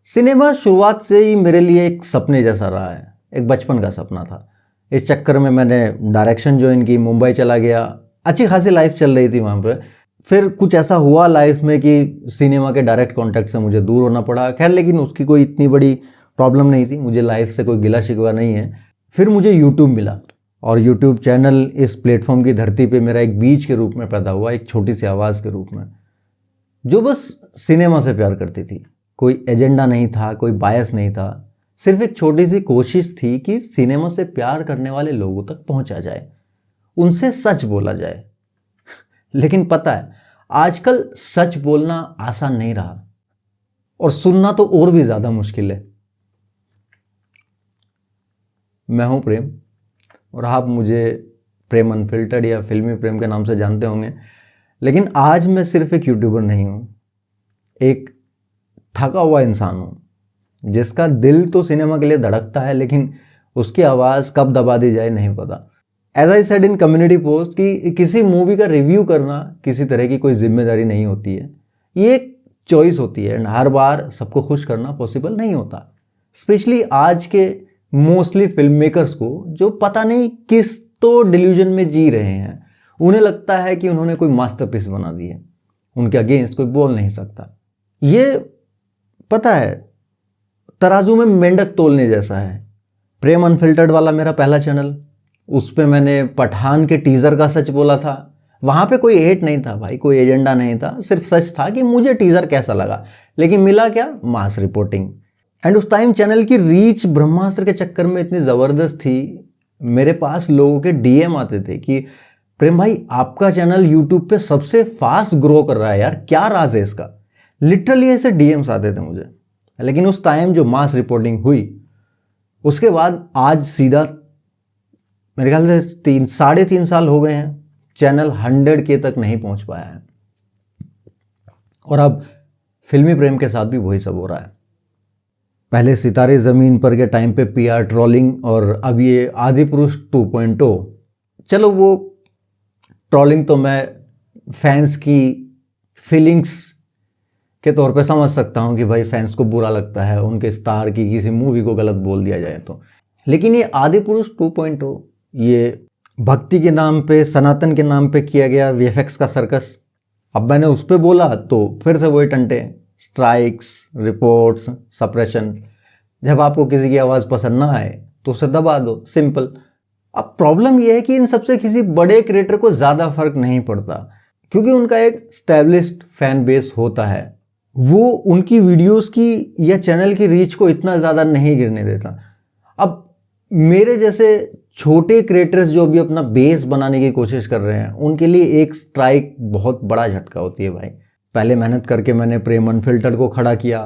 Cinema शुरुआत से ही मेरे लिए एक सपने जैसा रहा है, एक बचपन का सपना था। इस चक्कर में मैंने डायरेक्शन ज्वाइन की, मुंबई चला गया। अच्छी खासी लाइफ चल रही थी वहाँ पे। फिर कुछ ऐसा हुआ लाइफ में कि सिनेमा के डायरेक्ट कॉन्टैक्ट से मुझे दूर होना पड़ा। खैर, लेकिन उसकी कोई इतनी बड़ी प्रॉब्लम नहीं थी, मुझे लाइफ से कोई गिला शिकवा नहीं है। फिर मुझे यूट्यूब मिला और यूट्यूब चैनल इस प्लेटफॉर्म की धरती पे मेरा एक बीज के रूप में पैदा हुआ, एक छोटी सी आवाज़ के रूप में, जो बस सिनेमा से प्यार करती थी। कोई एजेंडा नहीं था, कोई बायस नहीं था, सिर्फ एक छोटी सी कोशिश थी कि सिनेमा से प्यार करने वाले लोगों तक पहुंचा जाए, उनसे सच बोला जाए। लेकिन पता है, आजकल सच बोलना आसान नहीं रहा और सुनना तो और भी ज़्यादा मुश्किल है। मैं हूं प्रेम और आप मुझे प्रेम अनफिल्टर्ड या फिल्मी प्रेम के नाम से जानते होंगे। लेकिन आज मैं सिर्फ एक यूट्यूबर नहीं हूं, एक थका हुआ इंसान हूं जिसका दिल तो सिनेमा के लिए धड़कता है, लेकिन उसकी आवाज़ कब दबा दी जाए नहीं पता। As I said in community post कि किसी मूवी का रिव्यू करना किसी तरह की कोई जिम्मेदारी नहीं होती है, ये एक चॉइस होती है। एंड हर बार सबको खुश करना पॉसिबल नहीं होता, स्पेशली आज के मोस्टली फिल्म मेकर्स को, जो पता नहीं किस तो डिल्यूजन में जी रहे हैं। उन्हें लगता है कि उन्होंने कोई मास्टरपीस बना दी है, उनके अगेंस्ट कोई बोल नहीं सकता। ये पता है, तराजू में मेंढक तोलने जैसा है। प्रेम अनफिल्टर्ड वाला मेरा पहला चैनल, उस पे मैंने पठान के टीज़र का सच बोला था। वहाँ पे कोई हेट नहीं था भाई, कोई एजेंडा नहीं था, सिर्फ सच था कि मुझे टीज़र कैसा लगा। लेकिन मिला क्या? मास रिपोर्टिंग। एंड उस टाइम चैनल की रीच ब्रह्मास्त्र के चक्कर में इतनी ज़बरदस्त थी, मेरे पास लोगों के डीएम आते थे कि प्रेम भाई, आपका चैनल यूट्यूब पे सबसे फास्ट ग्रो कर रहा है यार, क्या राज है इसका? लिटरली ऐसे डीएम्स आते थे मुझे। लेकिन उस टाइम जो मास रिपोर्टिंग हुई, उसके बाद आज सीधा मेरे ख्याल से 3.5 साल हो गए हैं, चैनल 100K तक नहीं पहुंच पाया है। और अब फिल्मी प्रेम के साथ भी वही सब हो रहा है। पहले सितारे ज़मीन पर के टाइम पे पीआर ट्रोलिंग, और अब ये आदिपुरुष 2.0। चलो, वो ट्रोलिंग तो मैं फैंस की फीलिंग्स के तौर पे समझ सकता हूँ कि भाई फैंस को बुरा लगता है उनके स्टार की किसी मूवी को गलत बोल दिया जाए तो। लेकिन ये आदिपुरुष 2.0, ये भक्ति के नाम पे, सनातन के नाम पे किया गया वीएफएक्स का सर्कस। अब मैंने उस पर बोला तो फिर से वही टंटे, स्ट्राइक्स, रिपोर्ट्स, सप्रेशन। जब आपको किसी की आवाज़ पसंद ना आए तो उसे दबा दो, सिंपल। अब प्रॉब्लम यह है कि इन सबसे किसी बड़े क्रिएटर को ज़्यादा फर्क नहीं पड़ता, क्योंकि उनका एक स्टैब्लिश्ड फैन बेस होता है। वो उनकी वीडियोस की या चैनल की रीच को इतना ज़्यादा नहीं गिरने देता। अब मेरे जैसे छोटे क्रिएटर्स जो भी अपना बेस बनाने की कोशिश कर रहे हैं, उनके लिए एक स्ट्राइक बहुत बड़ा झटका होती है भाई। पहले मेहनत करके मैंने प्रेम अनफिल्टर्ड को खड़ा किया,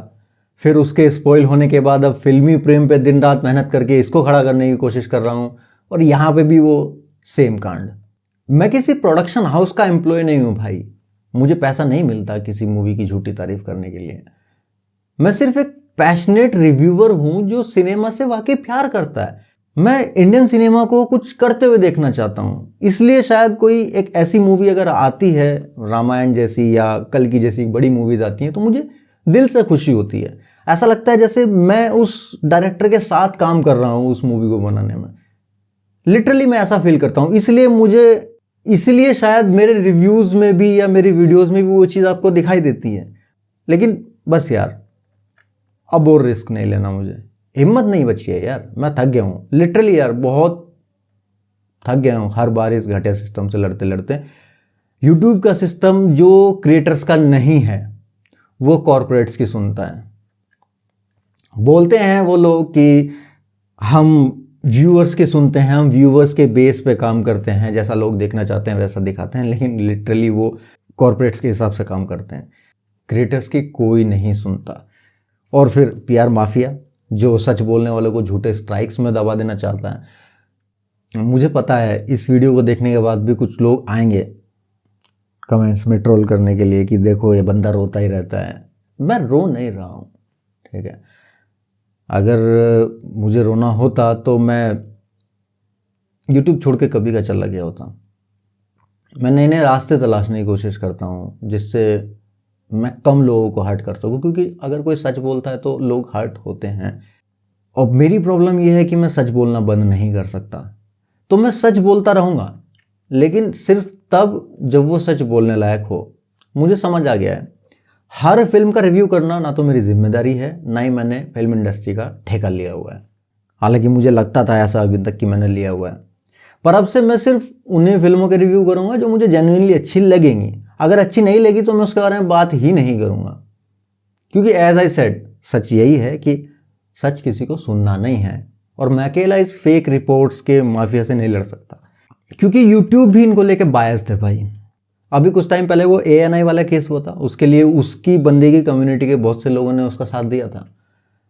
फिर उसके स्पॉइल होने के बाद अब फिल्मी प्रेम पे दिन रात मेहनत करके इसको खड़ा करने की कोशिश कर रहा हूँ, और यहाँ पे भी वो सेम कांड। मैं किसी प्रोडक्शन हाउस का एम्प्लॉय नहीं हूँ भाई, मुझे पैसा नहीं मिलता किसी मूवी की झूठी तारीफ करने के लिए। मैं सिर्फ एक पैशनेट रिव्यूअर हूँ जो सिनेमा से वाकई प्यार करता है। मैं इंडियन सिनेमा को कुछ करते हुए देखना चाहता हूँ, इसलिए शायद कोई एक ऐसी मूवी अगर आती है, रामायण जैसी या कल की जैसी बड़ी मूवीज आती हैं, तो मुझे दिल से खुशी होती है। ऐसा लगता है जैसे मैं उस डायरेक्टर के साथ काम कर रहा हूँ उस मूवी को बनाने में। लिटरली मैं ऐसा फील करता हूँ। इसलिए शायद मेरे रिव्यूज़ में भी या मेरी वीडियोज़ में भी वो चीज़ आपको दिखाई देती है। लेकिन बस यार, अब और रिस्क नहीं लेना, मुझे हिम्मत नहीं बची है यार। मैं थक गया हूँ, लिटरली यार, बहुत थक गया हूँ हर बार इस घटिया सिस्टम से लड़ते लड़ते। यूट्यूब का सिस्टम जो क्रिएटर्स का नहीं है, वो कॉरपोरेट्स की सुनता है। बोलते हैं वो लोग कि हम व्यूअर्स की सुनते हैं, हम व्यूअर्स के बेस पे काम करते हैं, जैसा लोग देखना चाहते हैं वैसा दिखाते हैं, लेकिन लिटरली वो कॉरपोरेट्स के हिसाब से काम करते हैं। क्रिएटर्स की कोई नहीं सुनता। और फिर पीआर माफिया जो सच बोलने वालों को झूठे स्ट्राइक्स में दबा देना चाहता है। मुझे पता है इस वीडियो को देखने के बाद भी कुछ लोग आएंगे कमेंट्स में ट्रोल करने के लिए कि देखो ये बंदा रोता ही रहता है। मैं रो नहीं रहा हूँ, ठीक है। अगर मुझे रोना होता तो मैं यूट्यूब छोड़ के कभी का चला गया होता। मैं नए नए रास्ते तलाशने की कोशिश करता हूँ जिससे मैं कम लोगों को हर्ट कर सकूं, क्योंकि अगर कोई सच बोलता है तो लोग हर्ट होते हैं। और मेरी प्रॉब्लम यह है कि मैं सच बोलना बंद नहीं कर सकता। तो मैं सच बोलता रहूँगा, लेकिन सिर्फ तब जब वो सच बोलने लायक हो। मुझे समझ आ गया है, हर फिल्म का रिव्यू करना ना तो मेरी जिम्मेदारी है, ना ही मैंने फिल्म इंडस्ट्री का ठेका लिया हुआ है। हालांकि मुझे लगता था ऐसा अभी तक कि मैंने लिया हुआ है, पर अब से मैं सिर्फ उन्हीं फिल्मों के रिव्यू करूंगा जो मुझे जेन्युइनली अच्छी लगेंगी। अगर अच्छी नहीं लगी तो मैं उसके बारे में बात ही नहीं करूंगा, क्योंकि एज आई सेड, सच यही है कि सच किसी को सुनना नहीं है, और मैं अकेला इस फेक रिपोर्ट्स के माफिया से नहीं लड़ सकता, क्योंकि यूट्यूब भी इनको लेके बायस्ड है भाई। अभी कुछ टाइम पहले वो ANI वाला केस हुआ था, उसके लिए उसकी बंदे की कम्युनिटी के बहुत से लोगों ने उसका साथ दिया था,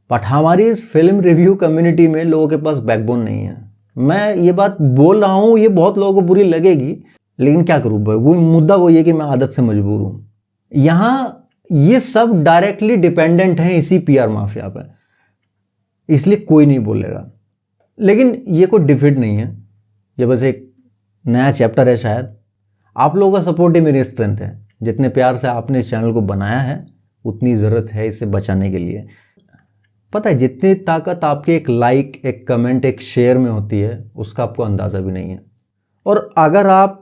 बट हमारी इस फिल्म रिव्यू कम्युनिटी में लोगों के पास बैकबोन नहीं है। मैं ये बात बोल रहा हूँ, ये बहुत लोगों को बुरी लगेगी, लेकिन क्या करूँ भाई, वो मुद्दा वो ये कि मैं आदत से मजबूर हूँ। यहाँ ये सब डायरेक्टली डिपेंडेंट हैं इसी PR माफिया पे, इसलिए कोई नहीं बोलेगा। लेकिन ये कोई डिफीट नहीं है, ये बस एक नया चैप्टर है शायद। आप लोगों का सपोर्ट ही मेरी स्ट्रेंथ है। जितने प्यार से आपने इस चैनल को बनाया है, उतनी ज़रूरत है इसे बचाने के लिए। पता है, जितनी ताकत आपके एक लाइक, एक कमेंट, एक शेयर में होती है, उसका आपको अंदाज़ा भी नहीं है। और अगर आप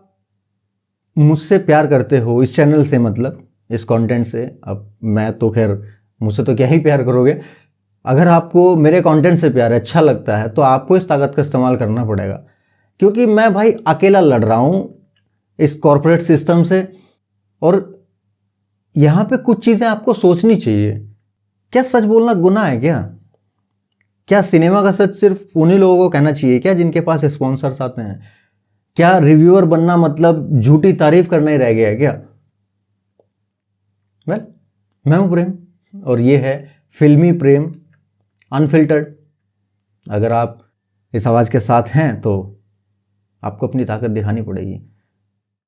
मुझसे प्यार करते हो, इस चैनल से मतलब इस कंटेंट से, अब मैं तो खैर मुझसे तो क्या ही प्यार करोगे, अगर आपको मेरे कंटेंट से प्यार है, अच्छा लगता है, तो आपको इस ताकत का इस्तेमाल करना पड़ेगा। क्योंकि मैं भाई अकेला लड़ रहा हूँ इस कॉर्पोरेट सिस्टम से, और यहाँ पे कुछ चीज़ें आपको सोचनी चाहिए। क्या सच बोलना गुनाह है क्या? क्या सिनेमा का सच सिर्फ उन्हीं लोगों को कहना चाहिए क्या जिनके पास स्पॉन्सर्स आते हैं? क्या रिव्यूअर बनना मतलब झूठी तारीफ करना ही रह गया है क्या? वेल, मैं हूं प्रेम, और ये है फिल्मी प्रेम अनफिल्टर्ड। अगर आप इस आवाज़ के साथ हैं तो आपको अपनी ताकत दिखानी पड़ेगी।